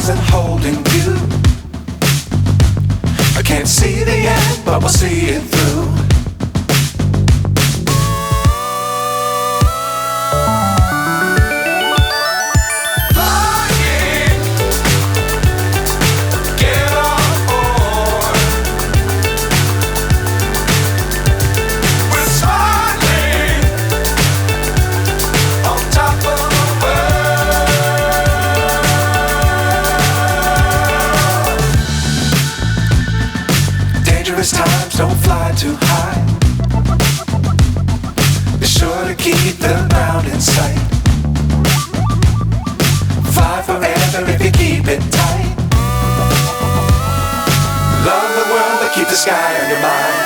stars and holding you. I can't see the end, but we'll see it through. Times don't fly too high. Be sure to keep the ground in sight. Fly forever if you keep it tight. Love the world but keep the sky on your mind.